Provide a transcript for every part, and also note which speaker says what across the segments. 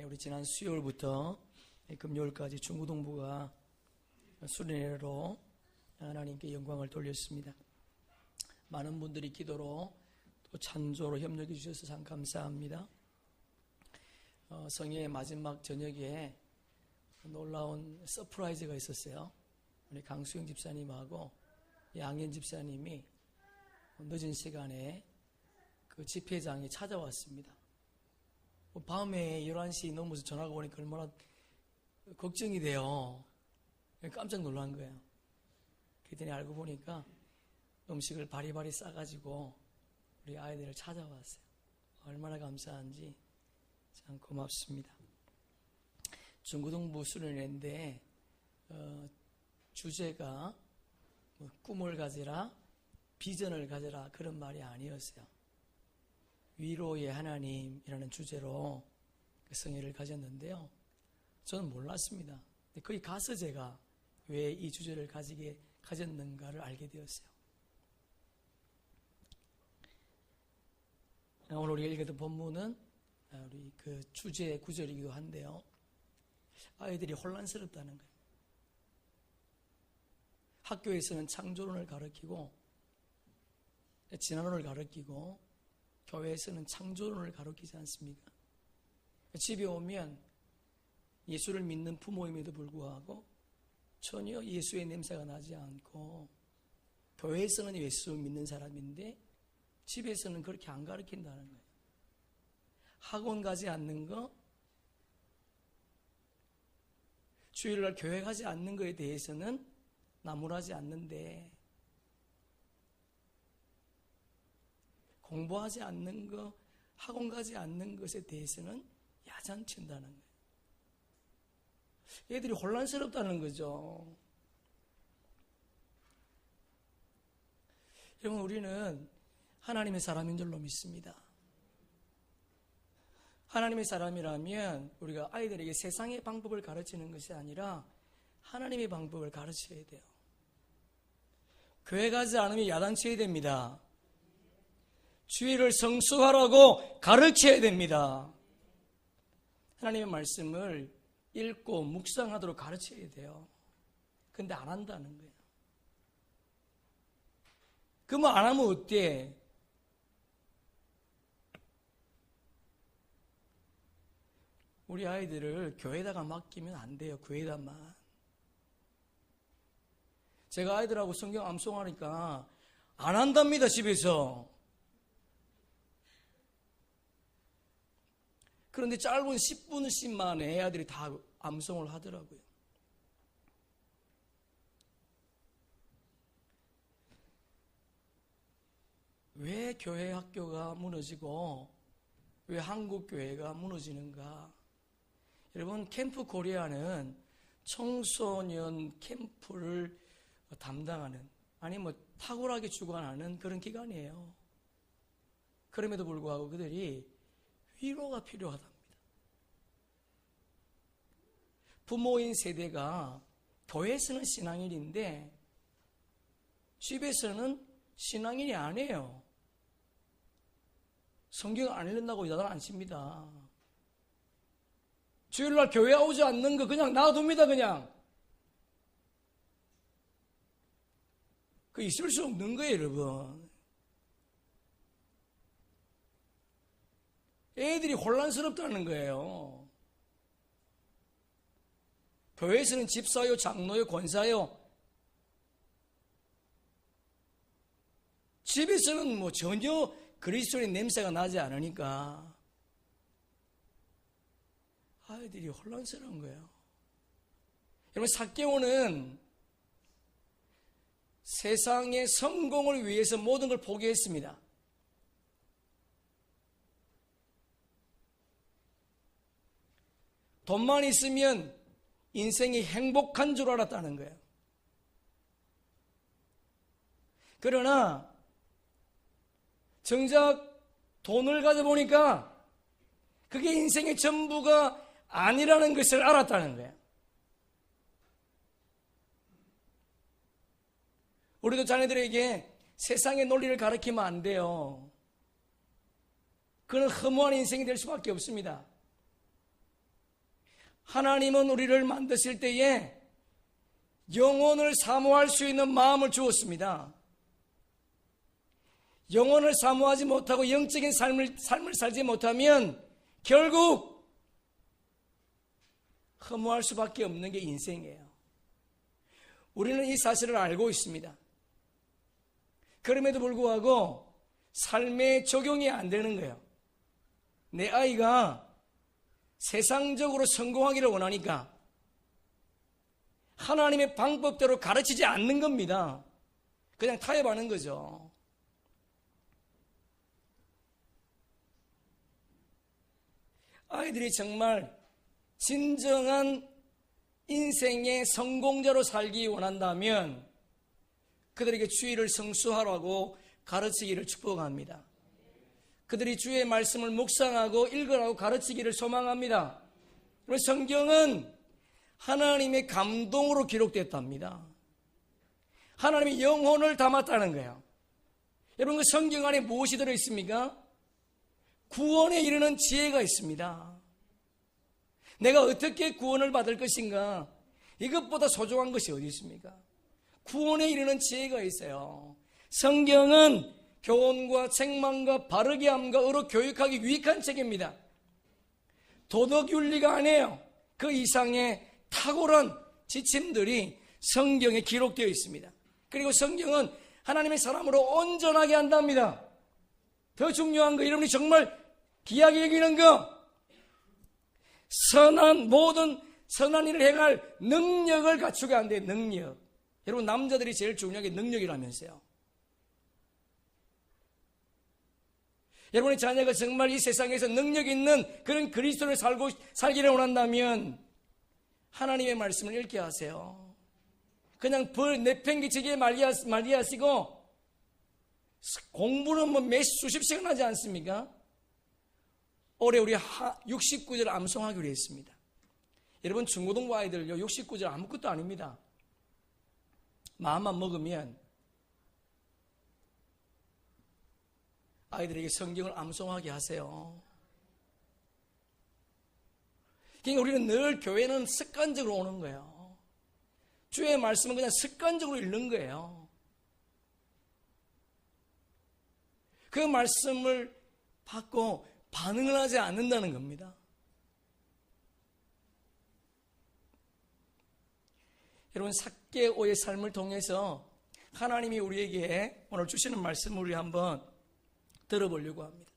Speaker 1: 우리 지난 수요일부터 금요일까지 중고등부가 수련회로 하나님께 영광을 돌렸습니다. 많은 분들이 기도로 또 찬조로 협력해 주셔서 참 감사합니다. 성회의 마지막 저녁에 놀라운 서프라이즈가 있었어요. 우리 강수영 집사님하고 양현 집사님이 늦은 시간에 그 집회장에 찾아왔습니다. 밤에 11시 넘어서 전화가 오니까 얼마나 걱정이 돼요. 깜짝 놀란 거예요. 그랬더니 알고 보니까 음식을 바리바리 싸가지고 우리 아이들을 찾아왔어요. 얼마나 감사한지 참 고맙습니다. 중고등부 수련회인데 주제가 꿈을 가지라, 비전을 가지라 그런 말이 아니었어요. 위로의 하나님이라는 주제로 성회를 가졌는데요. 저는 몰랐습니다. 거기 가서 제가 왜 이 주제를 가졌는가를 알게 되었어요. 오늘 우리가 읽었던 본문은 우리 그 주제 구절이기도 한데요. 아이들이 혼란스럽다는 거예요. 학교에서는 창조론을 가르치고 진화론을 가르치고 교회에서는 창조론을 가르치지 않습니까? 집에 오면 예수를 믿는 부모임에도 불구하고 전혀 예수의 냄새가 나지 않고 교회에서는 예수 믿는 사람인데 집에서는 그렇게 안 가르친다는 거예요. 학원 가지 않는 거, 주일날 교회 가지 않는 거에 대해서는 나무라지 않는데 공부하지 않는 거, 학원 가지 않는 것에 대해서는 야단친다는 거예요. 애들이 혼란스럽다는 거죠. 여러분, 우리는 하나님의 사람인 줄로 믿습니다. 하나님의 사람이라면 우리가 아이들에게 세상의 방법을 가르치는 것이 아니라 하나님의 방법을 가르쳐야 돼요. 교회 가지 않으면 야단쳐야 됩니다. 주의를 성수하라고 가르쳐야 됩니다. 하나님의 말씀을 읽고 묵상하도록 가르쳐야 돼요. 근데 안 한다는 거예요. 그러면 안 하면 어때? 우리 아이들을 교회에다가 맡기면 안 돼요. 교회에다만. 제가 아이들하고 성경 암송하니까 안 한답니다. 집에서. 그런데 짧은 10분씩 만에 아들이 다 암송을 하더라고요. 왜 교회 학교가 무너지고 왜 한국 교회가 무너지는가? 여러분, 캠프 코리아는 청소년 캠프를 담당하는, 아니 탁월하게 주관하는 그런 기관이에요. 그럼에도 불구하고 그들이 위로가 필요하답니다. 부모인 세대가 교회에서는 신앙인인데 집에서는 신앙인이 아니에요. 성경 안 읽는다고 야단 안 칩니다. 주일날 교회 오지 않는 거 그냥 놔둡니다. 그냥. 그 있을 수 없는 거예요, 여러분. 애들이 혼란스럽다는 거예요. 교회에서는 집사요, 장로요, 권사요. 집에서는 전혀 그리스도의 냄새가 나지 않으니까 아이들이 혼란스러운 거예요. 여러분, 삭개오는 세상의 성공을 위해서 모든 걸 포기했습니다. 돈만 있으면 인생이 행복한 줄 알았다는 거예요. 그러나 정작 돈을 가져보니까 그게 인생의 전부가 아니라는 것을 알았다는 거예요. 우리도 자녀들에게 세상의 논리를 가르치면 안 돼요. 그는 허무한 인생이 될 수밖에 없습니다. 하나님은 우리를 만드실 때에 영혼을 사모할 수 있는 마음을 주었습니다. 영혼을 사모하지 못하고 영적인 삶을 살지 못하면 결국 허무할 수밖에 없는 게 인생이에요. 우리는 이 사실을 알고 있습니다. 그럼에도 불구하고 삶에 적용이 안 되는 거예요. 내 아이가 세상적으로 성공하기를 원하니까 하나님의 방법대로 가르치지 않는 겁니다. 그냥 타협하는 거죠. 아이들이 정말 진정한 인생의 성공자로 살기 원한다면 그들에게 주의를 성수하라고 가르치기를 축복합니다. 그들이 주의 말씀을 묵상하고 읽으라고 가르치기를 소망합니다. 성경은 하나님의 감동으로 기록됐답니다. 하나님의 영혼을 담았다는 거예요. 여러분, 그 성경 안에 무엇이 들어있습니까? 구원에 이르는 지혜가 있습니다. 내가 어떻게 구원을 받을 것인가? 이것보다 소중한 것이 어디 있습니까? 구원에 이르는 지혜가 있어요. 성경은 교훈과 책망과 바르게 함과 의로 교육하기 유익한 책입니다. 도덕윤리가 아니에요. 그 이상의 탁월한 지침들이 성경에 기록되어 있습니다. 그리고 성경은 하나님의 사람으로 온전하게 한답니다. 더 중요한 거, 여러분이 정말 귀하게 여기는 거, 모든 선한 일을 행할 능력을 갖추게 한대요. 능력. 여러분, 남자들이 제일 중요한 게 능력이라면서요. 여러분의 자녀가 정말 이 세상에서 능력 있는 그런 그리스도를 살기를 원한다면 하나님의 말씀을 읽게 하세요. 그냥 벌 내팽개치기에 말리하시고 공부는 몇 수십 시간 하지 않습니까? 올해 우리 69절 암송하기로 했습니다. 여러분, 중고등부 아이들요, 69절 아무것도 아닙니다. 마음만 먹으면 아이들에게 성경을 암송하게 하세요. 그러니까 우리는 늘 교회는 습관적으로 오는 거예요. 주의 말씀은 그냥 습관적으로 읽는 거예요. 그 말씀을 받고 반응을 하지 않는다는 겁니다. 여러분, 삭개오의 삶을 통해서 하나님이 우리에게 오늘 주시는 말씀을 우리 한번 들어보려고 합니다.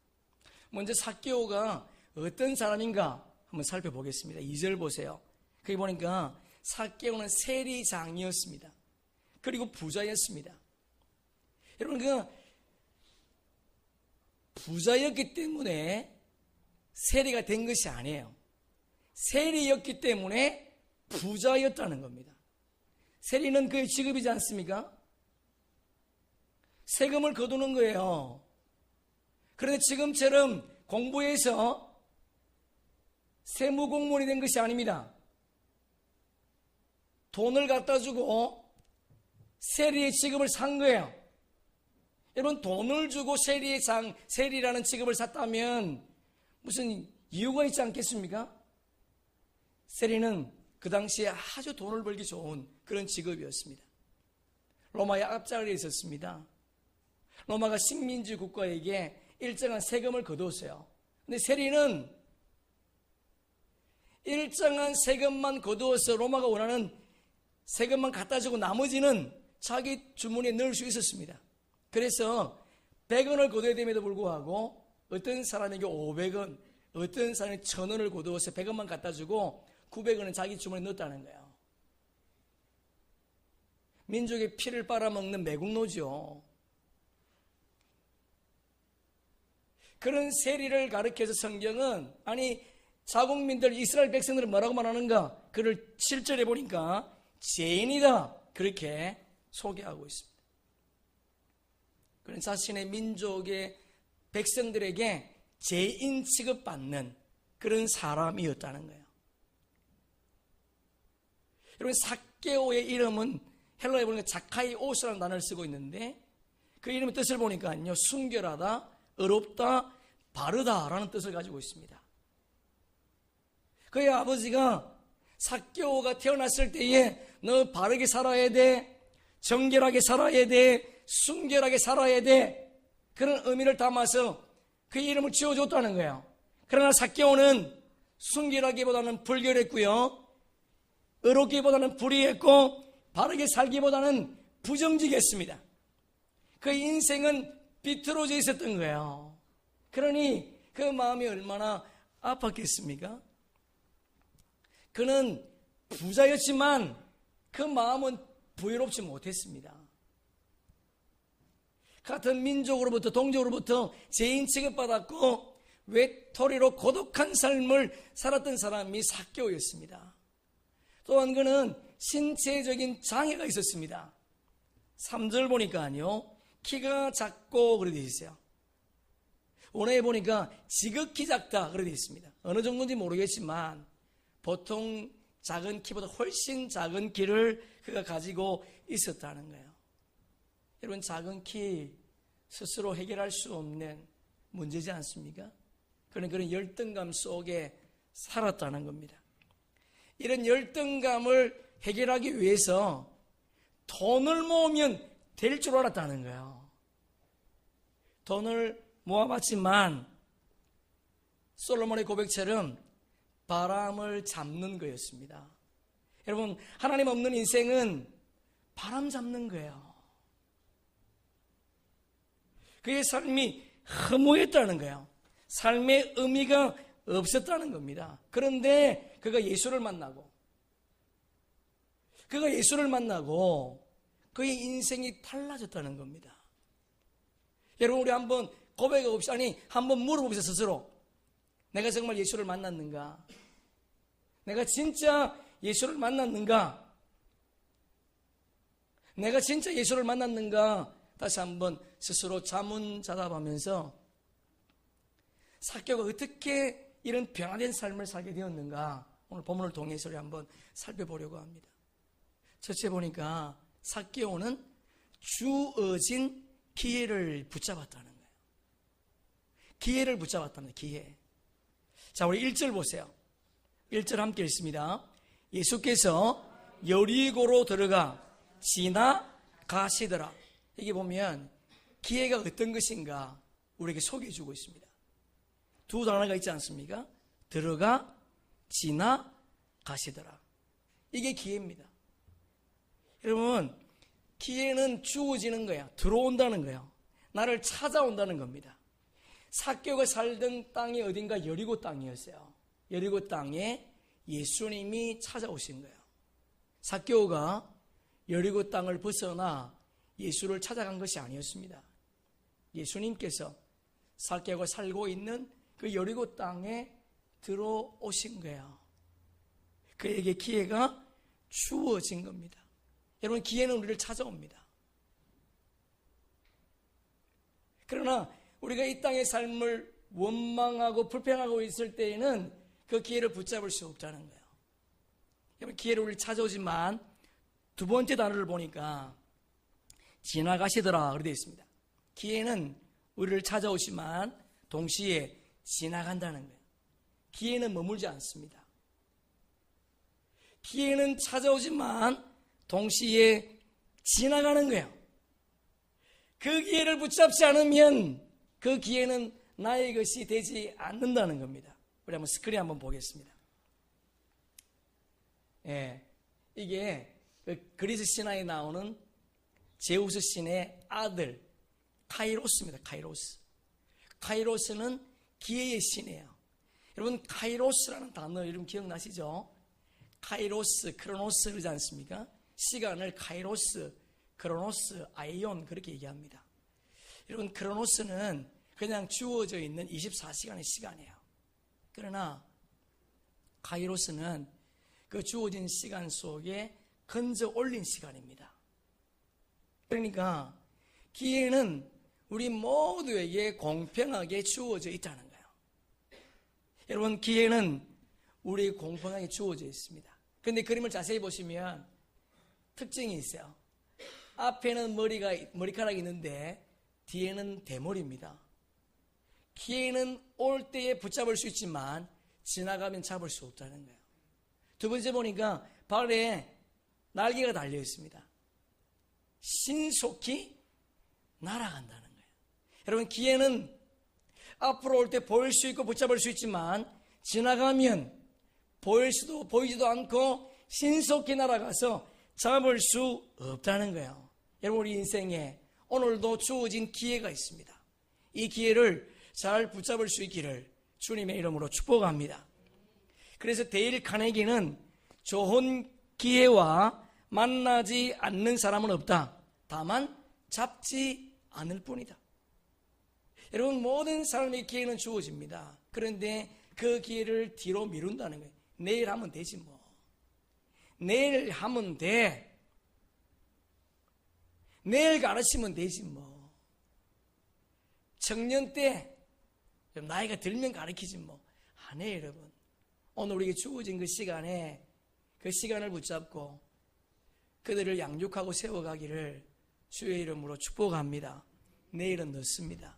Speaker 1: 먼저 삭개오가 어떤 사람인가 한번 살펴보겠습니다. 2절 보세요. 거기 보니까 삭개오는 세리장이었습니다. 그리고 부자였습니다. 여러분, 그 부자였기 때문에 세리가 된 것이 아니에요. 세리였기 때문에 부자였다는 겁니다. 세리는 그의 직업이지 않습니까? 세금을 거두는 거예요. 그런데 지금처럼 공부해서 세무공무원이 된 것이 아닙니다. 돈을 갖다 주고 세리의 직업을 산 거예요. 여러분, 돈을 주고 세리라는 직업을 샀다면 무슨 이유가 있지 않겠습니까? 세리는 그 당시에 아주 돈을 벌기 좋은 그런 직업이었습니다. 로마의 앞자리에 있었습니다. 로마가 식민지 국가에게 일정한 세금을 거두었어요. 근데 세리는 일정한 세금만 거두어서 로마가 원하는 세금만 갖다 주고 나머지는 자기 주머니에 넣을 수 있었습니다. 그래서 100원을 거둬야 됨에도 불구하고 어떤 사람에게 500원, 어떤 사람이 1000원을 거두어서 100원만 갖다 주고 900원은 자기 주머니에 넣었다는 거예요. 민족의 피를 빨아먹는 매국노죠. 그런 세리를 가르쳐서 성경은, 아니 자국민들 이스라엘 백성들은 뭐라고 말하는가? 그를 7절에 보니까 죄인이다, 그렇게 소개하고 있습니다. 그는 자신의 민족의 백성들에게 죄인 취급받는 그런 사람이었다는 거예요. 여러분, 삭개오의 이름은 헬라에 보니까 자카이오스라는 단어를 쓰고 있는데 그 이름의 뜻을 보니까요, 순결하다, 어렵다, 바르다라는 뜻을 가지고 있습니다. 그의 아버지가 삭개오가 태어났을 때에 너 바르게 살아야 돼, 정결하게 살아야 돼, 순결하게 살아야 돼, 그런 의미를 담아서 그 이름을 지어줬다는 거예요. 그러나 삭개오는 순결하기보다는 불결했고요, 의롭기보다는 불의했고, 바르게 살기보다는 부정직했습니다. 그 인생은 비틀어져 있었던 거예요. 그러니 그 마음이 얼마나 아팠겠습니까? 그는 부자였지만 그 마음은 부유롭지 못했습니다. 같은 민족으로부터, 동족으로부터 죄인 취급받았고 외톨이로 고독한 삶을 살았던 사람이 삭개오였습니다. 또한 그는 신체적인 장애가 있었습니다. 3절 보니까요, 키가 작고 그렇게 되어 있어요. 원어에 보니까 지극히 작다 그렇게 되어 있습니다. 어느 정도인지 모르겠지만 보통 작은 키보다 훨씬 작은 키를 그가 가지고 있었다는 거예요. 여러분, 작은 키 스스로 해결할 수 없는 문제지 않습니까? 그런 열등감 속에 살았다는 겁니다. 이런 열등감을 해결하기 위해서 돈을 모으면 될 줄 알았다는 거예요. 돈을 모아봤지만 솔로몬의 고백처럼 바람을 잡는 거였습니다. 여러분, 하나님 없는 인생은 바람 잡는 거예요. 그의 삶이 허무했다는 거예요. 삶의 의미가 없었다는 겁니다. 그런데 그가 예수를 만나고 그의 인생이 달라졌다는 겁니다. 여러분, 우리 한번 고백해봅시다. 한번 물어봅시다. 스스로. 내가 정말 예수를 만났는가? 내가 진짜 예수를 만났는가? 내가 진짜 예수를 만났는가? 다시 한번 스스로 자문자답하면서 삭개오가 어떻게 이런 변화된 삶을 살게 되었는가? 오늘 본문을 통해서 우리 한번 살펴보려고 합니다. 첫째 보니까 삭개오는 주어진 기회를 붙잡았다는 거예요. 기회를 붙잡았다는 거예요. 기회. 자, 우리 1절 보세요. 1절 함께 읽습니다. 예수께서 여리고로 들어가 지나가시더라. 여기 보면 기회가 어떤 것인가 우리에게 소개해 주고 있습니다. 두 단어가 있지 않습니까? 들어가 지나가시더라. 이게 기회입니다. 여러분, 기회는 주어지는 거야. 들어온다는 거예요. 나를 찾아온다는 겁니다. 삭개오가 살던 땅이 어딘가 여리고 땅이었어요. 여리고 땅에 예수님이 찾아오신 거예요. 삭개오가 여리고 땅을 벗어나 예수를 찾아간 것이 아니었습니다. 예수님께서 삭개오가 살고 있는 그 여리고 땅에 들어오신 거예요. 그에게 기회가 주어진 겁니다. 여러분, 기회는 우리를 찾아옵니다. 그러나 우리가 이 땅의 삶을 원망하고 불평하고 있을 때에는 그 기회를 붙잡을 수 없다는 거예요. 여러분, 기회를 우리를 찾아오지만 두 번째 단어를 보니까 지나가시더라 그렇게 되어 있습니다. 기회는 우리를 찾아오지만 동시에 지나간다는 거예요. 기회는 머물지 않습니다. 기회는 찾아오지만 동시에 지나가는 거예요. 그 기회를 붙잡지 않으면 그 기회는 나의 것이 되지 않는다는 겁니다. 우리 한번 스크린 한번 보겠습니다. 예, 이게 그리스 신화에 나오는 제우스 신의 아들 카이로스입니다. 카이로스는 기회의 신이에요. 여러분, 카이로스라는 단어 이름 기억나시죠? 카이로스, 크로노스 그러지 않습니까? 시간을 카이로스, 크로노스, 아이온 그렇게 얘기합니다. 여러분, 크로노스는 그냥 주어져 있는 24시간의 시간이에요. 그러나 카이로스는 그 주어진 시간 속에 건져 올린 시간입니다. 그러니까 기회는 우리 모두에게 공평하게 주어져 있다는 거예요. 여러분, 기회는 우리 공평하게 주어져 있습니다. 그런데 그림을 자세히 보시면 특징이 있어요. 앞에는 머리카락이 있는데 뒤에는 대머리입니다. 기회는 올 때에 붙잡을 수 있지만 지나가면 잡을 수 없다는 거예요. 두 번째 보니까 발에 날개가 달려 있습니다. 신속히 날아간다는 거예요. 여러분, 기회는 앞으로 올 때 보일 수 있고 붙잡을 수 있지만 지나가면 보이지도 않고 신속히 날아가서 잡을 수 없다는 거예요. 여러분, 우리 인생에 오늘도 주어진 기회가 있습니다. 이 기회를 잘 붙잡을 수 있기를 주님의 이름으로 축복합니다. 그래서 데일 카네기는 좋은 기회와 만나지 않는 사람은 없다. 다만 잡지 않을 뿐이다. 여러분, 모든 사람의 기회는 주어집니다. 그런데 그 기회를 뒤로 미룬다는 거예요. 내일 하면 되지 뭐. 내일 하면 돼. 내일 가르치면 되지 뭐. 청년 때 나이가 들면 가르치지 뭐. 안 해요, 여러분. 오늘 우리에게 주어진 그 시간에 그 시간을 붙잡고 그들을 양육하고 세워가기를 주의 이름으로 축복합니다. 내일은 늦습니다.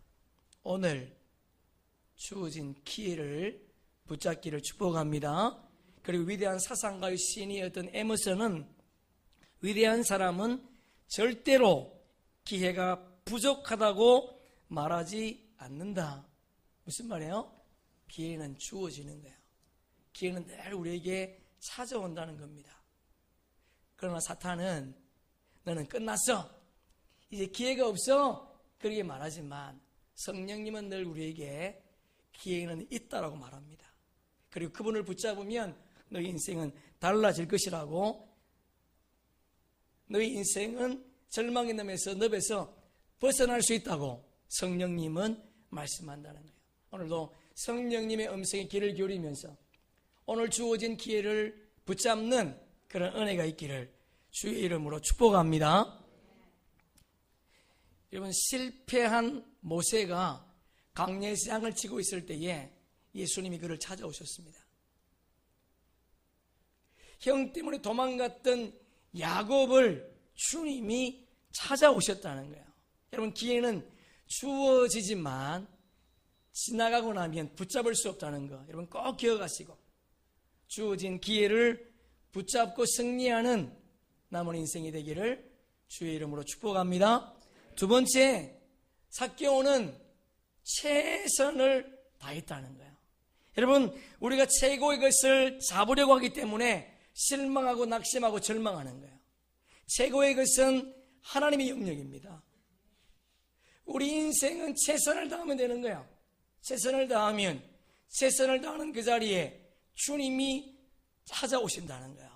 Speaker 1: 오늘 주어진 기회를 붙잡기를 축복합니다. 그리고 위대한 사상가의 시인이었던 에머슨은 위대한 사람은 절대로 기회가 부족하다고 말하지 않는다. 무슨 말이에요? 기회는 주어지는 거예요. 기회는 늘 우리에게 찾아온다는 겁니다. 그러나 사탄은 너는 끝났어. 이제 기회가 없어. 그렇게 말하지만 성령님은 늘 우리에게 기회는 있다라고 말합니다. 그리고 그분을 붙잡으면 너희 인생은 달라질 것이라고, 너희 인생은 절망의 늪에서 벗어날 수 있다고 성령님은 말씀한다는 거예요. 오늘도 성령님의 음성에 귀를 기울이면서 오늘 주어진 기회를 붙잡는 그런 은혜가 있기를 주의 이름으로 축복합니다. 여러분, 실패한 모세가 강야에서 양을 치고 있을 때에 예수님이 그를 찾아오셨습니다. 형 때문에 도망갔던 야곱을 주님이 찾아오셨다는 거예요. 여러분, 기회는 주어지지만 지나가고 나면 붙잡을 수 없다는 거 여러분 꼭 기억하시고, 주어진 기회를 붙잡고 승리하는 남은 인생이 되기를 주의 이름으로 축복합니다. 두 번째, 삭개오는 최선을 다했다는 거예요. 여러분, 우리가 최고의 것을 잡으려고 하기 때문에 실망하고 낙심하고 절망하는 거예요. 최고의 것은 하나님의 영역입니다. 우리 인생은 최선을 다하면 되는 거예요. 최선을 다하면 최선을 다하는 그 자리에 주님이 찾아오신다는 거예요.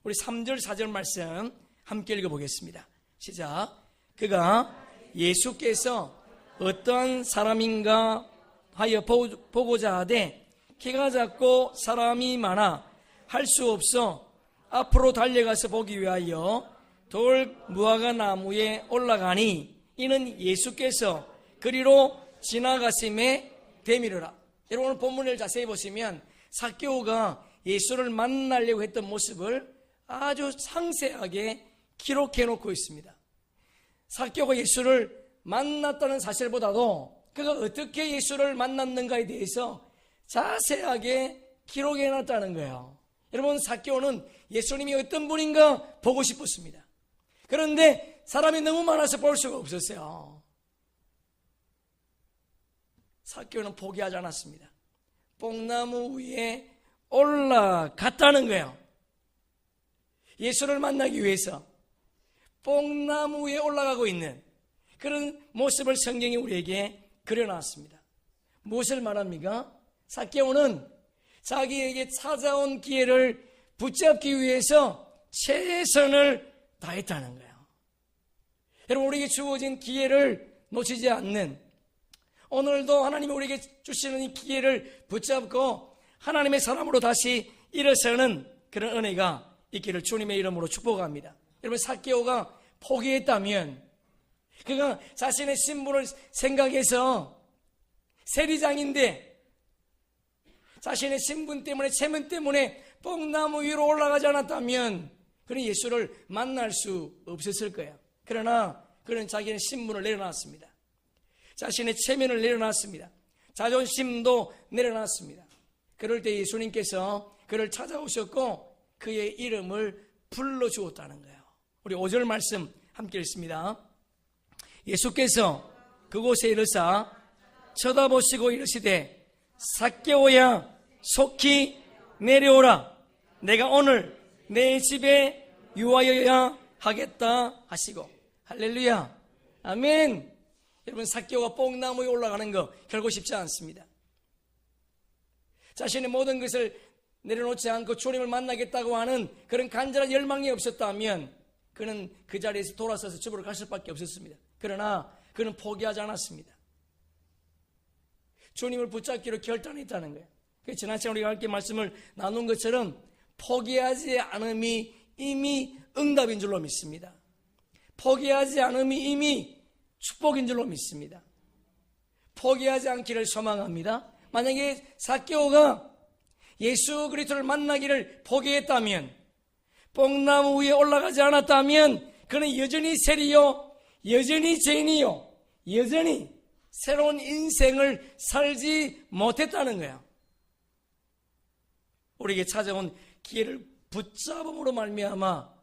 Speaker 1: 우리 3절 4절 말씀 함께 읽어보겠습니다. 시작. 그가 예수께서 어떠한 사람인가 하여 보고자 하되 키가 작고 사람이 많아 할 수 없어 앞으로 달려가서 보기 위하여 돌 무화과 나무에 올라가니 이는 예수께서 그리로 지나가심에 대미르라. 여러분, 오늘 본문을 자세히 보시면 삭개오가 예수를 만나려고 했던 모습을 아주 상세하게 기록해 놓고 있습니다. 삭개오가 예수를 만났다는 사실보다도 그가 어떻게 예수를 만났는가에 대해서 자세하게 기록해 놨다는 거예요. 여러분, 삭개오는 예수님이 어떤 분인가 보고 싶었습니다. 그런데 사람이 너무 많아서 볼 수가 없었어요. 삭개오는 포기하지 않았습니다. 뽕나무 위에 올라갔다는 거예요. 예수를 만나기 위해서 뽕나무 위에 올라가고 있는 그런 모습을 성경이 우리에게 그려놨습니다. 무엇을 말합니까? 삭개오는 자기에게 찾아온 기회를 붙잡기 위해서 최선을 다했다는 거예요. 여러분, 우리에게 주어진 기회를 놓치지 않는, 오늘도 하나님이 우리에게 주시는 이 기회를 붙잡고 하나님의 사람으로 다시 일어서는 그런 은혜가 있기를 주님의 이름으로 축복합니다. 여러분, 삭개오가 포기했다면, 그가 자신의 신분을 생각해서 세리장인데 자신의 신분 때문에, 체면 때문에 뽕나무 위로 올라가지 않았다면 그는 예수를 만날 수 없었을 거예요. 그러나 그는 자기의 신분을 내려놨습니다. 자신의 체면을 내려놨습니다. 자존심도 내려놨습니다. 그럴 때 예수님께서 그를 찾아오셨고 그의 이름을 불러주었다는 거예요. 우리 5절 말씀 함께 읽습니다. 예수께서 그곳에 이르사 쳐다보시고 이르시되 삭개오야 속히 내려오라. 내가 오늘 내 집에 유하여야 하겠다 하시고. 할렐루야. 아멘. 여러분, 삭개오가 뽕나무에 올라가는 거 결코 쉽지 않습니다. 자신의 모든 것을 내려놓지 않고 주님을 만나겠다고 하는 그런 간절한 열망이 없었다면 그는 그 자리에서 돌아서서 집으로 갈 수밖에 없었습니다. 그러나 그는 포기하지 않았습니다. 주님을 붙잡기로 결단했다는 거예요. 지난 시간 우리가 함께 말씀을 나눈 것처럼 포기하지 않음이 이미 응답인 줄로 믿습니다. 포기하지 않음이 이미 축복인 줄로 믿습니다. 포기하지 않기를 소망합니다. 만약에 삭개오가 예수 그리스도를 만나기를 포기했다면, 뽕나무 위에 올라가지 않았다면 그는 여전히 세리요, 여전히 죄인이요, 여전히 새로운 인생을 살지 못했다는 거야. 우리에게 찾아온 기회를 붙잡음으로 말미암아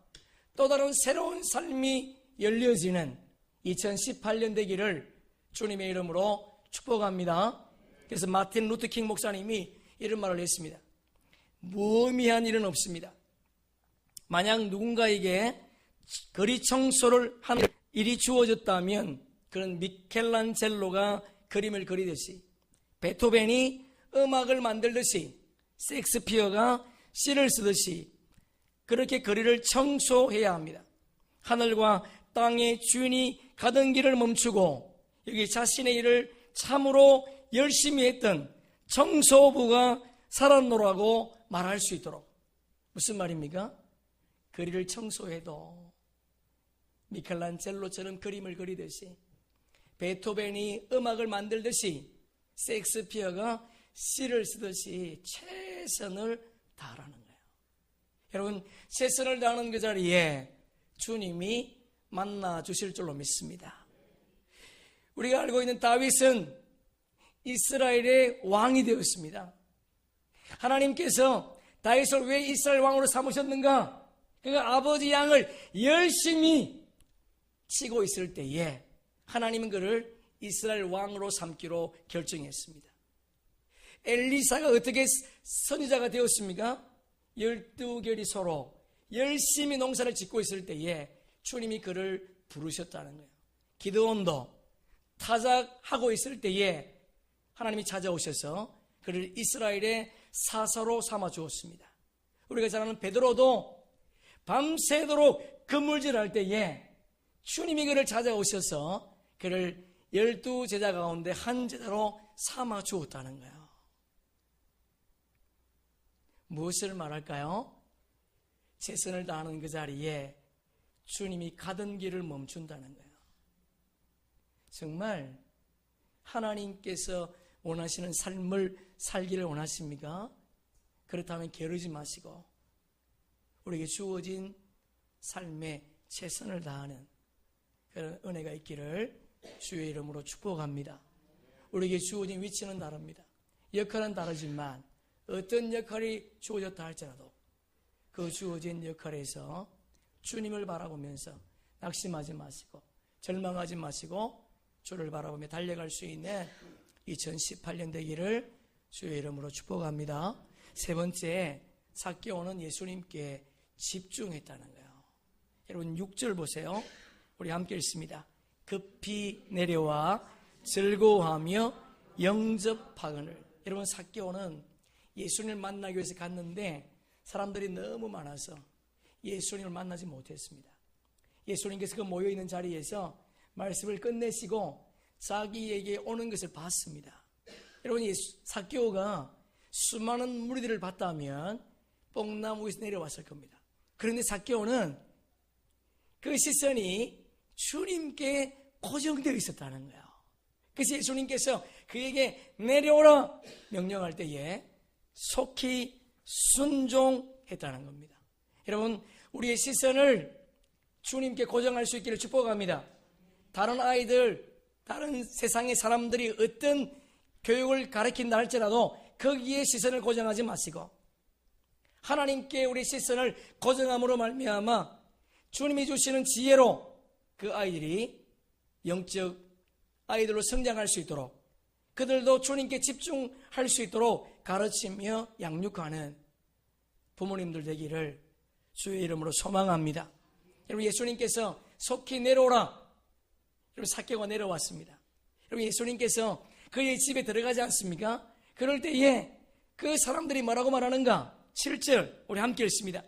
Speaker 1: 또 다른 새로운 삶이 열려지는 2018년 되기를 주님의 이름으로 축복합니다. 그래서 마틴 루터 킹 목사님이 이런 말을 했습니다. 무의미한 일은 없습니다. 만약 누군가에게 거리 청소를 하는 일이 주어졌다면 그는 미켈란젤로가 그림을 그리듯이, 베토벤이 음악을 만들듯이, 셰익스피어가 시를 쓰듯이 그렇게 거리를 청소해야 합니다. 하늘과 땅의 주인이 가던 길을 멈추고 여기 자신의 일을 참으로 열심히 했던 청소부가 살았노라고 말할 수 있도록. 무슨 말입니까? 거리를 청소해도 미켈란젤로처럼 그림을 그리듯이, 베토벤이 음악을 만들듯이, 셰익스피어가 시를 쓰듯이 최선을 다하라는 거예요. 여러분, 최선을 다하는 그 자리에 주님이 만나 주실 줄로 믿습니다. 우리가 알고 있는 다윗은 이스라엘의 왕이 되었습니다. 하나님께서 다윗을 왜 이스라엘 왕으로 삼으셨는가? 그가 아버지 양을 열심히 치고 있을 때에 하나님은 그를 이스라엘 왕으로 삼기로 결정했습니다. 엘리사가 어떻게 선지자가 되었습니까? 12결이 서로 열심히 농사를 짓고 있을 때에 주님이 그를 부르셨다는 거예요. 기드온도 타작하고 있을 때에 하나님이 찾아오셔서 그를 이스라엘의 사사로 삼아 주었습니다. 우리가 잘 아는 베드로도 밤새도록 그물질할 때에 주님이 그를 찾아오셔서 그를 12제자 가운데 한 제자로 삼아 주었다는 거예요. 무엇을 말할까요? 최선을 다하는 그 자리에 주님이 가던 길을 멈춘다는 거예요. 정말 하나님께서 원하시는 삶을 살기를 원하십니까? 그렇다면 게으르지 마시고 우리에게 주어진 삶에 최선을 다하는 그런 은혜가 있기를 주의 이름으로 축복합니다. 우리에게 주어진 위치는 다릅니다. 역할은 다르지만 어떤 역할이 주어졌다 할지라도 그 주어진 역할에서 주님을 바라보면서 낙심하지 마시고 절망하지 마시고 주를 바라보며 달려갈 수 있는 2018년 되기를 주의 이름으로 축복합니다. 세 번째, 삭개오는 예수님께 집중했다는 거예요. 여러분 6절 보세요. 우리 함께 읽습니다. 급히 내려와 즐거워하며 영접하거늘. 여러분, 삭개오는 예수님을 만나기 위해서 갔는데 사람들이 너무 많아서 예수님을 만나지 못했습니다. 예수님께서 그 모여있는 자리에서 말씀을 끝내시고 자기에게 오는 것을 봤습니다. 여러분, 삭개오가 수많은 무리들을 봤다면 뽕나무 위에서 내려왔을 겁니다. 그런데 삭개오는 그 시선이 주님께 고정되어 있었다는 거예요. 그래서 예수님께서 그에게 내려오라 명령할 때에 속히 순종했다는 겁니다. 여러분, 우리의 시선을 주님께 고정할 수 있기를 축복합니다. 다른 아이들, 다른 세상의 사람들이 어떤 교육을 가르친다 할지라도 거기에 시선을 고정하지 마시고 하나님께 우리 시선을 고정함으로 말미암아 주님이 주시는 지혜로 그 아이들이 영적 아이들로 성장할 수 있도록, 그들도 주님께 집중할 수 있도록 가르치며 양육하는 부모님들 되기를 주의 이름으로 소망합니다. 여러분, 예수님께서 속히 내려오라. 여러분, 삭개오가 내려왔습니다. 여러분, 예수님께서 그의 집에 들어가지 않습니까? 그럴 때에 그 사람들이 뭐라고 말하는가? 7절 우리 함께 읽습니다.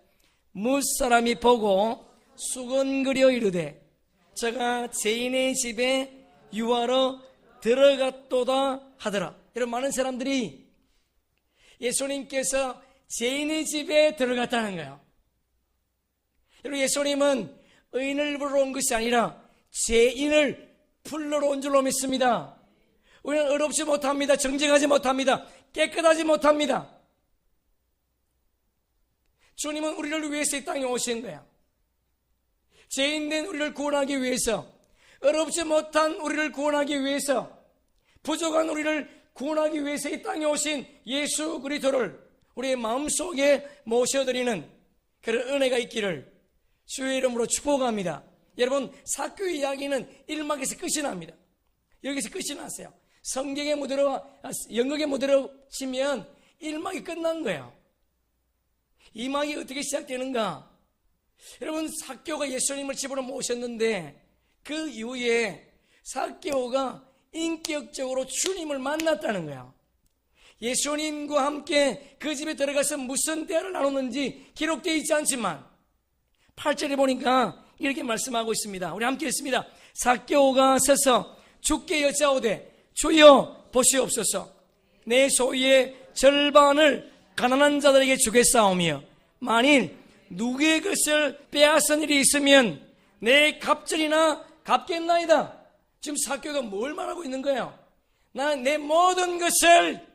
Speaker 1: 무사람이 보고 수건거려 이르되 저가 죄인의 집에 유하러 들어갔도다 하더라. 여러분, 많은 사람들이 예수님께서 죄인의 집에 들어갔다는 거예요. 여러분, 예수님은 의인을 부르러 온 것이 아니라 죄인을 불러러 온 줄로 믿습니다. 우리는 의롭지 못합니다. 정직하지 못합니다. 깨끗하지 못합니다. 주님은 우리를 위해서 이 땅에 오신 거야. 죄인된 우리를 구원하기 위해서, 의롭지 못한 우리를 구원하기 위해서, 부족한 우리를 구원하기 위해서 이 땅에 오신 예수 그리스도를 우리의 마음속에 모셔드리는 그런 은혜가 있기를 주의 이름으로 축복합니다. 여러분, 삭개오 이야기는 1막에서 끝이 납니다. 여기서 끝이 났어요. 성경에 연극에 묻어치면 1막이 끝난 거예요. 2막이 어떻게 시작되는가? 여러분, 삭개오가 예수님을 집으로 모셨는데 그 이후에 삭개오가 인격적으로 주님을 만났다는 거예요. 예수님과 함께 그 집에 들어가서 무슨 대화를 나눴는지 기록되어 있지 않지만 8절에 보니까 이렇게 말씀하고 있습니다. 우리 함께 읽습니다. 삭개오가 서서 주께 여짜오되 주여 보시옵소서. 내 소유의 절반을 가난한 자들에게 주겠사오며 만일 누구의 것을 빼앗은 일이 있으면 내 갑절이나 갚겠나이다. 지금 삭개오가 뭘 말하고 있는 거예요? 나는 내 모든 것을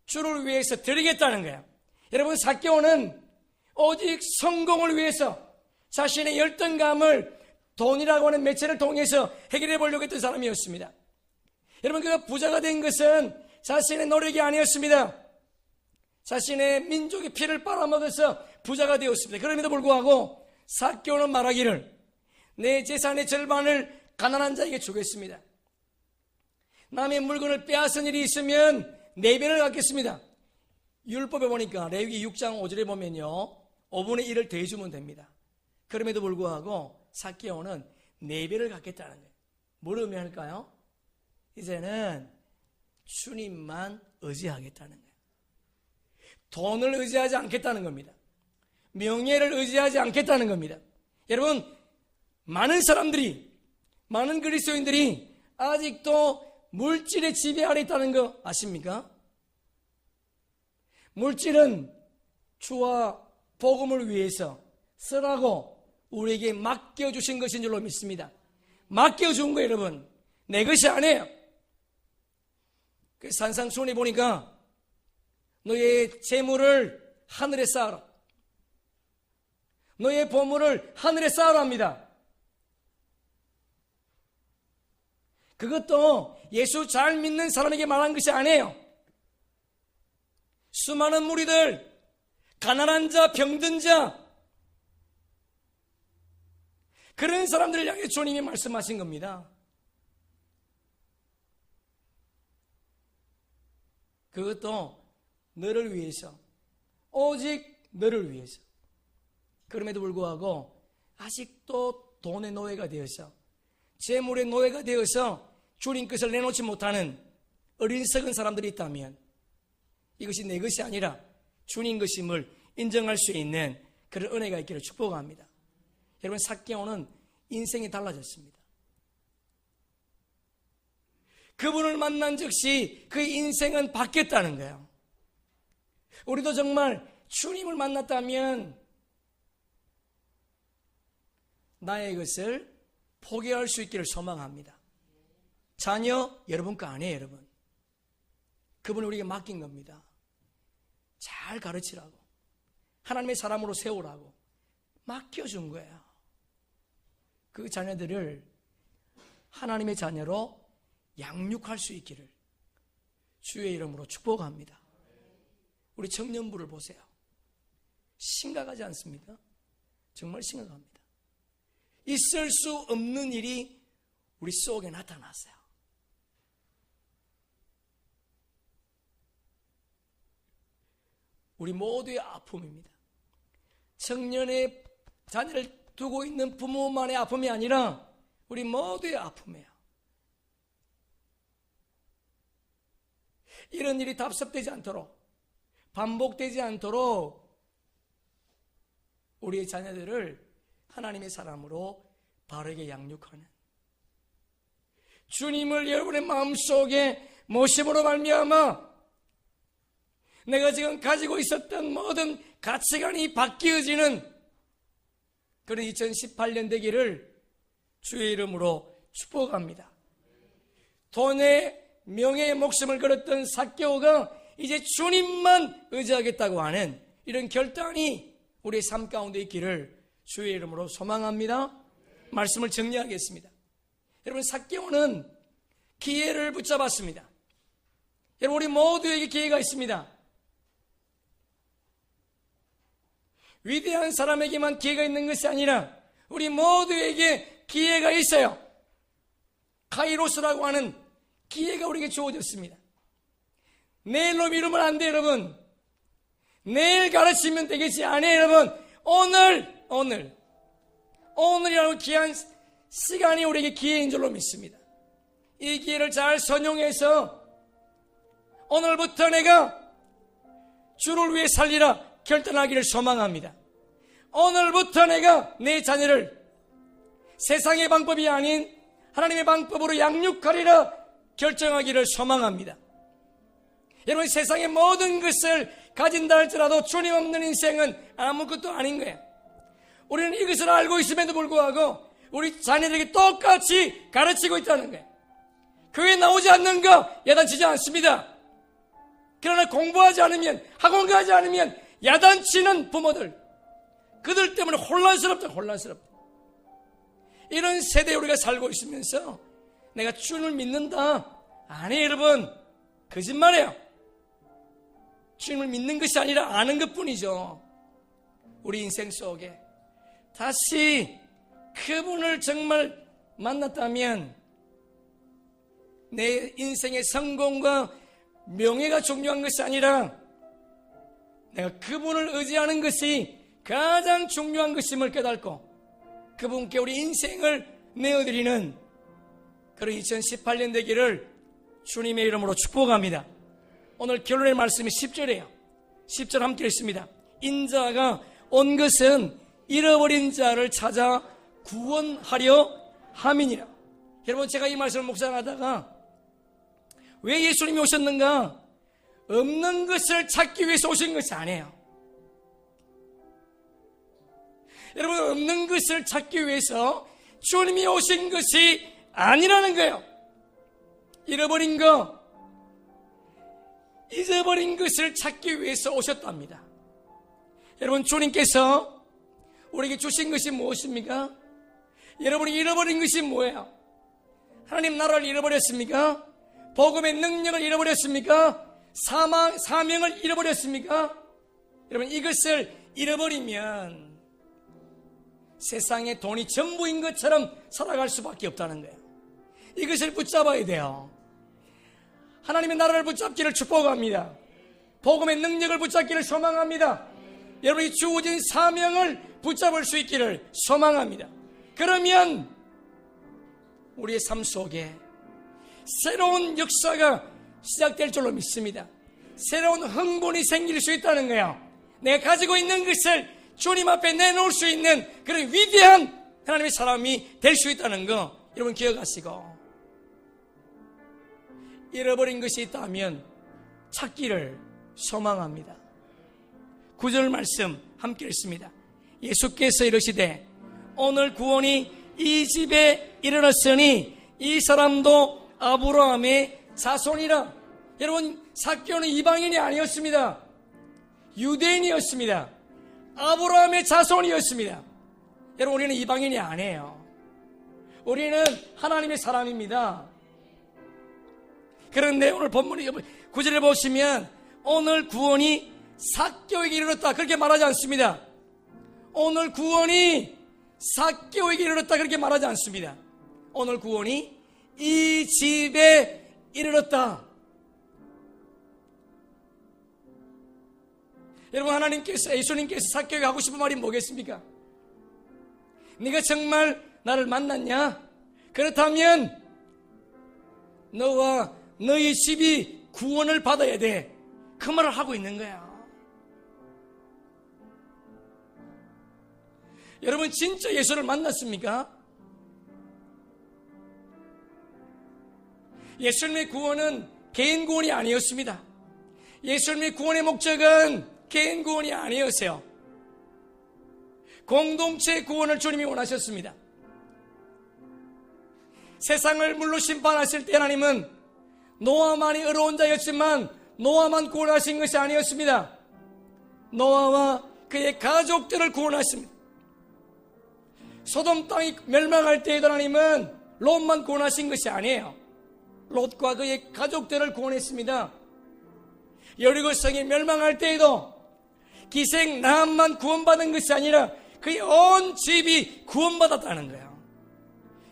Speaker 1: 주를 위해서 드리겠다는 거예요. 여러분, 삭개오는 오직 성공을 위해서 자신의 열등감을 돈이라고 하는 매체를 통해서 해결해 보려고 했던 사람이었습니다. 여러분, 그가 부자가 된 것은 자신의 노력이 아니었습니다. 자신의 민족의 피를 빨아먹어서 부자가 되었습니다. 그럼에도 불구하고 삭개오는 말하기를 내 재산의 절반을 가난한 자에게 주겠습니다. 남의 물건을 빼앗은 일이 있으면 4배를 갚겠습니다. 율법에 보니까 레위기 6장 5절에 보면요, 5분의 1을 더해주면 됩니다. 그럼에도 불구하고 삭개오는 4배를 갚겠다는 거예요. 뭘 의미할까요? 이제는 주님만 의지하겠다는 거예요. 돈을 의지하지 않겠다는 겁니다. 명예를 의지하지 않겠다는 겁니다. 여러분, 많은 사람들이, 많은 그리스도인들이 아직도 물질의 지배 아래 있다는 거 아십니까? 물질은 주와 복음을 위해서 쓰라고 우리에게 맡겨주신 것인 줄로 믿습니다. 맡겨준 거예요, 여러분. 내 것이 아니에요. 그 산상수훈에 보니까 너의 재물을 하늘에 쌓아라. 너의 보물을 하늘에 쌓아라 합니다. 그것도 예수 잘 믿는 사람에게 말한 것이 아니에요. 수많은 무리들, 가난한 자, 병든 자, 그런 사람들을 향해 주님이 말씀하신 겁니다. 그것도 너를 위해서, 오직 너를 위해서. 그럼에도 불구하고 아직도 돈의 노예가 되어서, 재물의 노예가 되어서 주님 것을 내놓지 못하는 어린석은 사람들이 있다면 이것이 내 것이 아니라 주님 것임을 인정할 수 있는 그런 은혜가 있기를 축복합니다. 여러분, 삭개오는 인생이 달라졌습니다. 그분을 만난 즉시 그의 인생은 바뀌었다는 거예요. 우리도 정말 주님을 만났다면 나의 것을 포기할 수 있기를 소망합니다. 자녀, 여러분 거 아니에요, 여러분. 그분을 우리에게 맡긴 겁니다. 잘 가르치라고, 하나님의 사람으로 세우라고 맡겨준 거예요. 그 자녀들을 하나님의 자녀로 양육할 수 있기를 주의 이름으로 축복합니다. 우리 청년부를 보세요. 심각하지 않습니까? 정말 심각합니다. 있을 수 없는 일이 우리 속에 나타났어요. 우리 모두의 아픔입니다. 청년의 자녀를 두고 있는 부모만의 아픔이 아니라 우리 모두의 아픔이에요. 이런 일이 답습되지 않도록, 반복되지 않도록 우리의 자녀들을 하나님의 사람으로 바르게 양육하는, 주님을 여러분의 마음속에 모심으로 말미암아 내가 지금 가지고 있었던 모든 가치관이 바뀌어지는 그런 2018년 되기를 주의 이름으로 축복합니다. 돈에 명예의 목숨을 걸었던 삭개오가 이제 주님만 의지하겠다고 하는 이런 결단이 우리의 삶 가운데 있기를 주의 이름으로 소망합니다. 말씀을 정리하겠습니다. 여러분, 삭개오는 기회를 붙잡았습니다. 여러분, 우리 모두에게 기회가 있습니다. 위대한 사람에게만 기회가 있는 것이 아니라 우리 모두에게 기회가 있어요. 카이로스라고 하는 기회가 우리에게 주어졌습니다. 내일로 미루면 안 돼요, 여러분. 내일 가르치면 되겠지. 아니에요, 여러분. 오늘이라는 귀한 시간이 우리에게 기회인 줄로 믿습니다. 이 기회를 잘 선용해서 오늘부터 내가 주를 위해 살리라 결단하기를 소망합니다. 오늘부터 내가 내 자녀를 세상의 방법이 아닌 하나님의 방법으로 양육하리라 결정하기를 소망합니다. 여러분, 세상의 모든 것을 가진다 할지라도 주님 없는 인생은 아무것도 아닌 거예요. 우리는 이것을 알고 있음에도 불구하고 우리 자녀들에게 똑같이 가르치고 있다는 거예요. 교회 나오지 않는 거 야단치지 않습니다. 그러나 공부하지 않으면, 학원 가지 않으면 야단치는 부모들, 그들 때문에 혼란스럽다. 이런 세대에 우리가 살고 있으면서 내가 주님을 믿는다. 아니, 여러분, 거짓말이에요. 주님을 믿는 것이 아니라 아는 것뿐이죠. 우리 인생 속에 다시 그분을 정말 만났다면 내 인생의 성공과 명예가 중요한 것이 아니라 내가 그분을 의지하는 것이 가장 중요한 것임을 깨닫고 그분께 우리 인생을 내어드리는 그런 2018년 되기를 주님의 이름으로 축복합니다. 오늘 결론의 말씀이 10절이에요. 10절 함께 읽습니다. 인자가 온 것은 잃어버린 자를 찾아 구원하려 함이니라. 여러분, 제가 이 말씀을 묵상하다가 왜 예수님이 오셨는가? 없는 것을 찾기 위해서 오신 것이 아니에요. 여러분, 없는 것을 찾기 위해서 주님이 오신 것이 아니라는 거예요. 잃어버린 것, 잊어버린 것을 찾기 위해서 오셨답니다. 여러분, 주님께서 우리에게 주신 것이 무엇입니까? 여러분이 잃어버린 것이 뭐예요? 하나님 나라를 잃어버렸습니까? 복음의 능력을 잃어버렸습니까? 사명을 잃어버렸습니까? 여러분, 이것을 잃어버리면 세상에 돈이 전부인 것처럼 살아갈 수밖에 없다는 거예요. 이것을 붙잡아야 돼요. 하나님의 나라를 붙잡기를 축복합니다. 복음의 능력을 붙잡기를 소망합니다. 여러분이 주어진 사명을 붙잡을 수 있기를 소망합니다. 그러면 우리의 삶 속에 새로운 역사가 시작될 줄로 믿습니다. 새로운 흥분이 생길 수 있다는 거예요. 내가 가지고 있는 것을 주님 앞에 내놓을 수 있는 그런 위대한 하나님의 사람이 될 수 있다는 거 여러분 기억하시고, 잃어버린 것이 있다면 찾기를 소망합니다. 9절 말씀 함께 읽습니다. 예수께서 이르시되 오늘 구원이 이 집에 이르렀으니 이 사람도 아브라함의 자손이라. 여러분, 삭개오는 이방인이 아니었습니다. 유대인이었습니다. 아브라함의 자손이었습니다. 여러분, 우리는 이방인이 아니에요. 우리는 하나님의 사람입니다. 그런데 오늘 본문의 9절을 보시면 오늘 구원이 삭개오에게 이르렀다 그렇게 말하지 않습니다. 오늘 구원이 삭개오에게 이르렀다 그렇게 말하지 않습니다. 오늘 구원이 이 집에 이르렀다. 여러분, 하나님께서, 예수님께서 삭개오에게 하고 싶은 말이 뭐겠습니까? 네가 정말 나를 만났냐? 그렇다면 너와 너의 집이 구원을 받아야 돼. 그 말을 하고 있는 거야. 여러분, 진짜 예수를 만났습니까? 예수님의 구원은 개인 구원이 아니었습니다. 예수님의 구원의 목적은 개인 구원이 아니었어요. 공동체 구원을 주님이 원하셨습니다. 세상을 물로 심판하실 때 하나님은 노아만이 의로운 자였지만 노아만 구원하신 것이 아니었습니다. 노아와 그의 가족들을 구원하십니다. 소돔 땅이 멸망할 때에도 하나님은 롯만 구원하신 것이 아니에요. 롯과 그의 가족들을 구원했습니다. 여리고 성이 멸망할 때에도 기생 나함만 구원받은 것이 아니라 그의 온 집이 구원받았다는 거예요.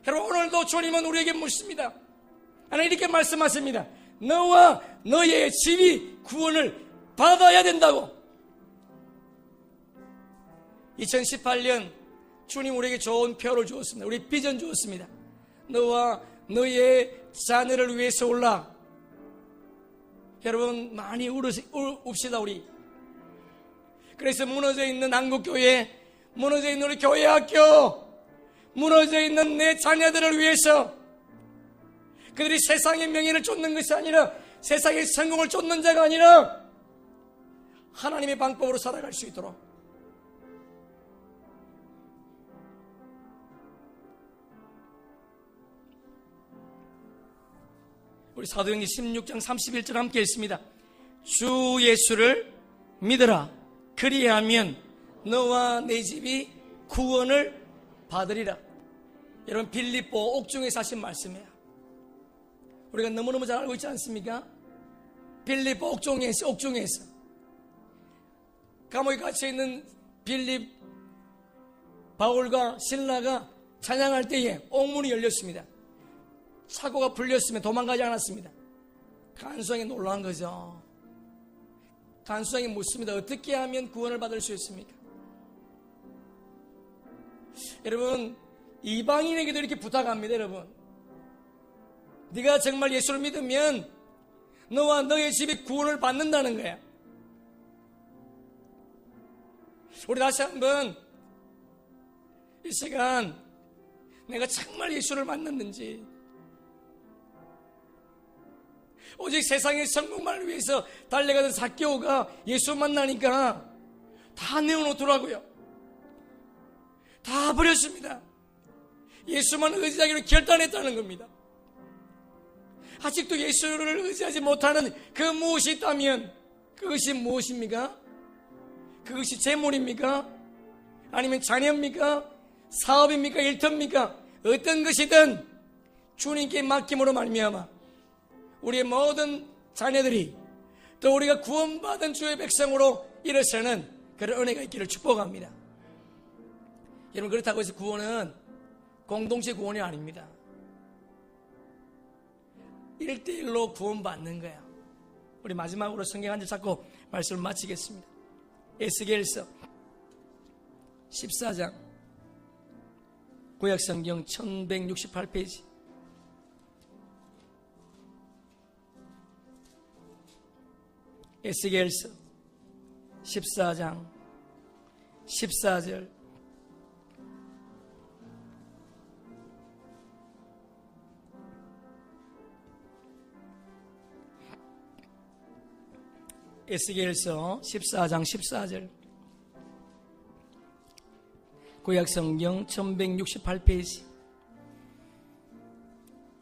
Speaker 1: 여러분, 오늘도 주님은 우리에게 묻습니다. 하나님 이렇게 말씀하십니다. 너와 너의 집이 구원을 받아야 된다고. 2018년 주님 우리에게 좋은 표를 주었습니다. 우리 비전 주었습니다. 너와 너의 자녀를 위해서 올라. 여러분, 많이 웁시다 우리. 그래서 무너져 있는 한국교회, 무너져 있는 우리 교회학교, 무너져 있는 내 자녀들을 위해서, 그들이 세상의 명예를 쫓는 것이 아니라, 세상의 성공을 쫓는 자가 아니라 하나님의 방법으로 살아갈 수 있도록 우리 사도행전 16장 31절 함께 읽습니다. 주 예수를 믿으라. 그리하면 너와 내 집이 구원을 받으리라. 여러분, 빌립보 옥중에서 하신 말씀이에요. 우리가 너무너무 잘 알고 있지 않습니까? 빌립보 옥중에서 감옥에 갇혀있는 빌립, 바울과 신라가 찬양할 때에 옥문이 열렸습니다. 사고가 풀렸으면 도망가지 않았습니다. 간수장이 놀라운 거죠. 간수장이 묻습니다. 어떻게 하면 구원을 받을 수 있습니까? 여러분, 이방인에게도 이렇게 부탁합니다. 여러분, 네가 정말 예수를 믿으면 너와 너의 집이 구원을 받는다는 거야. 우리 다시 한번 이 시간 내가 정말 예수를 만났는지, 오직 세상의 성공만을 위해서 달려가던 삭개오가 예수 만나니까 다 내어놓더라고요. 다 버렸습니다. 예수만 의지하기로 결단했다는 겁니다. 아직도 예수를 의지하지 못하는 그 무엇이 있다면 그것이 무엇입니까? 그것이 재물입니까? 아니면 자녀입니까? 사업입니까? 일터입니까? 어떤 것이든 주님께 맡김으로 말미암아 우리의 모든 자녀들이, 또 우리가 구원받은 주의 백성으로 일어서는 그런 은혜가 있기를 축복합니다. 여러분, 그렇다고 해서 구원은 공동체 구원이 아닙니다. 1대1로 구원받는 거야. 우리 마지막으로 성경 한 절 잡고 말씀을 마치겠습니다. 에스겔서 14장 구약성경 1168페이지. 에스겔서 14장 14절. 에스겔서 14장 14절. 구약성경 1168페이지.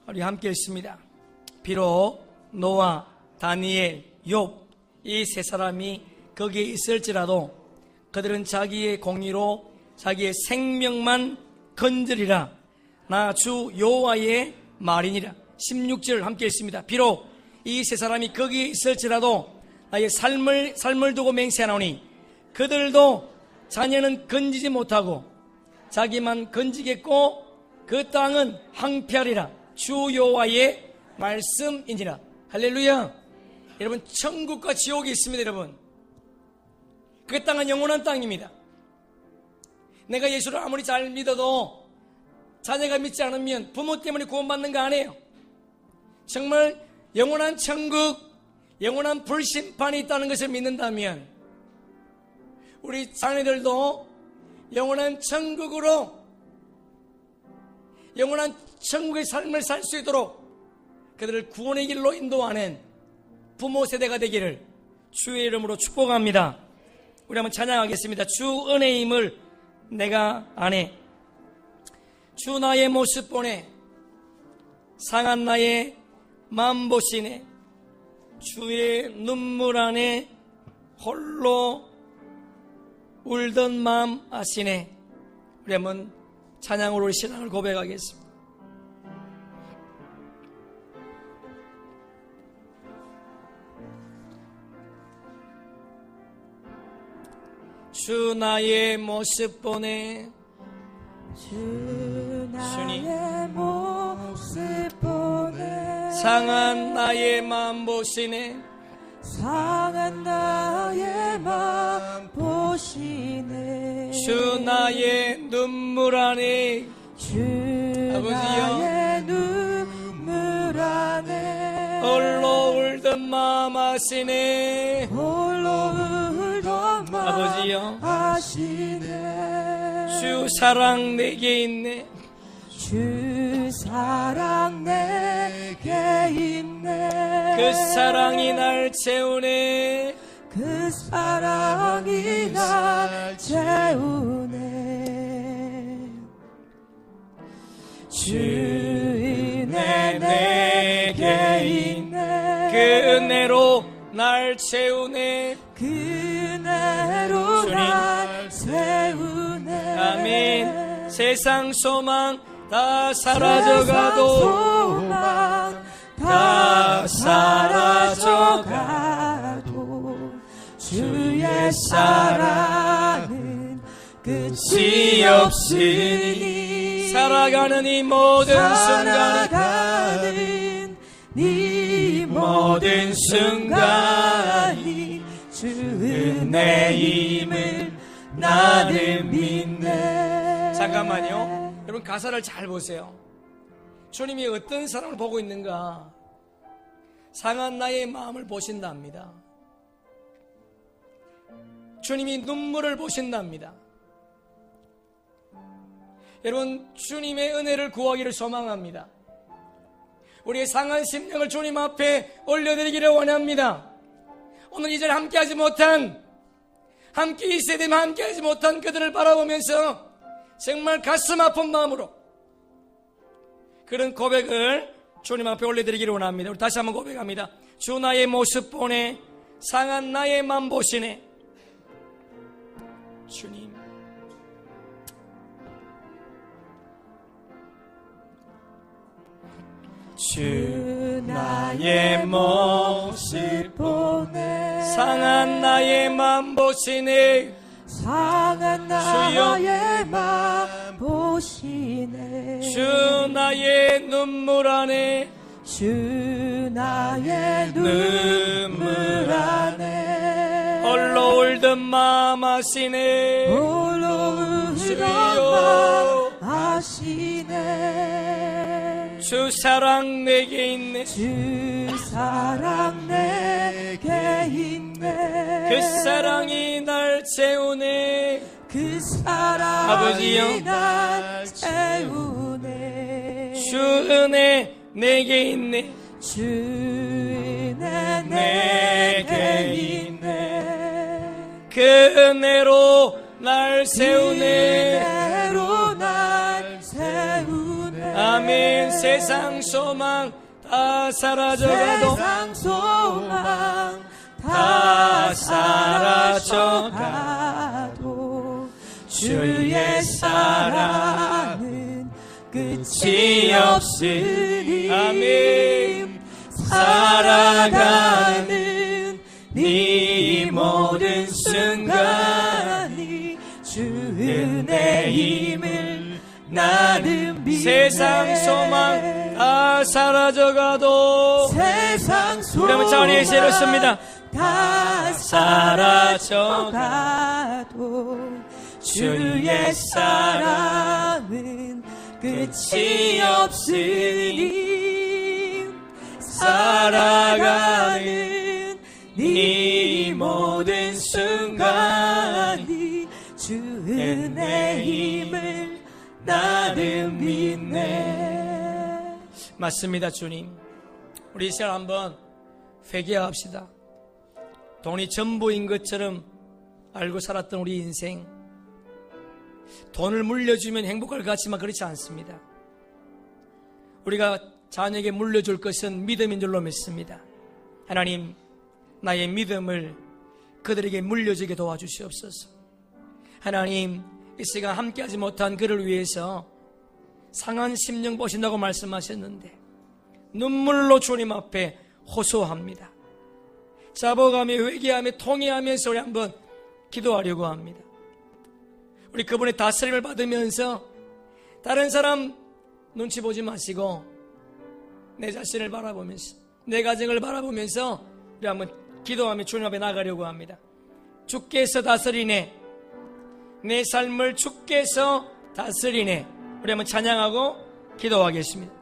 Speaker 1: 우리 함께 읽습니다. 비록 노아, 다니엘, 욥 이 세 사람이 거기에 있을지라도 그들은 자기의 공의로 자기의 생명만 건지리라. 나 주 여호와의 말이니라. 16절 함께 읽습니다. 비록 이 세 사람이 거기에 있을지라도 나의 삶을 두고 맹세하노니 그들도 자녀는 건지지 못하고 자기만 건지겠고 그 땅은 황폐하리라. 주 여호와의 말씀이니라. 할렐루야. 여러분, 천국과 지옥이 있습니다. 여러분, 그 땅은 영원한 땅입니다. 내가 예수를 아무리 잘 믿어도 자녀가 믿지 않으면 부모 때문에 구원받는 거 아니에요. 정말 영원한 천국, 영원한 불심판이 있다는 것을 믿는다면 우리 자녀들도 영원한 천국으로, 영원한 천국의 삶을 살 수 있도록 그들을 구원의 길로 인도하는 부모 세대가 되기를 주의 이름으로 축복합니다. 우리 한번 찬양하겠습니다. 주 은혜의 힘을 내가 아네. 주 나의 모습 보네. 상한 나의 마음 보시네. 주의 눈물 안에 홀로 울던 마음 아시네. 우리 한번 찬양으로 신앙을 고백하겠습니다. 주 나의 모습 보네.
Speaker 2: 주 나의 모습 보네.
Speaker 1: 상한 나의 마음 보시네.
Speaker 2: 상한 나의 마음 보시네.
Speaker 1: 주 나의 눈물 안에,
Speaker 2: 주
Speaker 1: 아버지여,
Speaker 2: 나의 눈물 안에
Speaker 1: 홀로 울던 마음 아시네.
Speaker 2: 홀로 울던 마음
Speaker 1: 아버지여,
Speaker 2: 아시네.
Speaker 1: 주 사랑 내게 있네.
Speaker 2: 주 사랑 내게 있네.
Speaker 1: 그 사랑이 날 채우네.
Speaker 2: 그 사랑이 날 채우네. 주 은혜 내게 있네.
Speaker 1: 그 은혜로 날 채우네.
Speaker 2: 그 은혜로
Speaker 1: 주님.
Speaker 2: 날 채우네.
Speaker 1: 아멘. 세상 소망 다 사라져가도,
Speaker 2: 소망 다 사라져가도 주의 사랑은 끝이 없으니
Speaker 1: 살아가는 이 모든 순간이,
Speaker 2: 살아가는 이 모든 순간이 주 은혜임을 나는 믿네.
Speaker 1: 잠깐만요. 여러분, 가사를 잘 보세요. 주님이 어떤 사람을 보고 있는가? 상한 나의 마음을 보신답니다. 주님이 눈물을 보신답니다. 여러분, 주님의 은혜를 구하기를 소망합니다. 우리의 상한 심령을 주님 앞에 올려드리기를 원합니다. 오늘 이 자리에 함께하지 못한, 함께 있어야 되면 함께하지 못한 그들을 바라보면서 정말 가슴 아픈 마음으로 그런 고백을 주님 앞에 올려드리기를 원합니다. 우리 다시 한번 고백합니다. 주 나의 모습 보네. 상한 나의 맘 보시네. 주님,
Speaker 2: 주 나의 모습 보네.
Speaker 1: 상한 나의 맘 보시네.
Speaker 2: 상한 나의 마음 보시네.
Speaker 1: 주 나의 눈물 안에,
Speaker 2: 주 나의 눈물 안에
Speaker 1: 홀로 울던 마음 아시네.
Speaker 2: 홀로 울던 마음 아시네.
Speaker 1: 주 사랑 내게 있네.
Speaker 2: 주 사랑 내게 있네.
Speaker 1: 그 사랑이 날 채우네.
Speaker 2: 그 사랑이
Speaker 1: 아버지여,
Speaker 2: 날 채우네.
Speaker 1: 주 은혜 내게 있네.
Speaker 2: 주 은혜 내게 있네.
Speaker 1: 그 은혜로 날 세우네.
Speaker 2: 은혜로 날 세우네.
Speaker 1: 아멘. 세상 소망 다 사라져가도,
Speaker 2: 세상 소망
Speaker 1: 다
Speaker 2: 사라져가도 주의 사랑은 끝이 없으니.
Speaker 1: 아멘.
Speaker 2: 살아가는 네 모든 순간이 은혜임을 나는 믿네.
Speaker 1: 세상 소망 다 사라져가도
Speaker 2: 세상 소망
Speaker 1: 우리 한번 자리에서 이렇습니다.
Speaker 2: 다 사라져가도 주의 사랑은 끝이 없으니 살아가는 네 모든 순간이 주 은혜임을 나는 믿네.
Speaker 1: 맞습니다. 주님, 우리 이 시간 한번 회개합시다. 돈이 전부인 것처럼 알고 살았던 우리 인생, 돈을 물려주면 행복할 것 같지만 그렇지 않습니다. 우리가 자녀에게 물려줄 것은 믿음인 줄로 믿습니다. 하나님, 나의 믿음을 그들에게 물려주게 도와주시옵소서. 하나님, 이 시간 함께하지 못한 그를 위해서 상한 심령 보신다고 말씀하셨는데 눈물로 주님 앞에 호소합니다. 잡아가며 회개하며 통회하면서 우리 한번 기도하려고 합니다. 우리 그분의 다스림을 받으면서 다른 사람 눈치 보지 마시고 내 자신을 바라보면서 내 가정을 바라보면서 우리 한번 기도하며 주님 앞에 나가려고 합니다. 주께서 다스리네, 내 삶을 주께서 다스리네. 우리 한번 찬양하고 기도하겠습니다.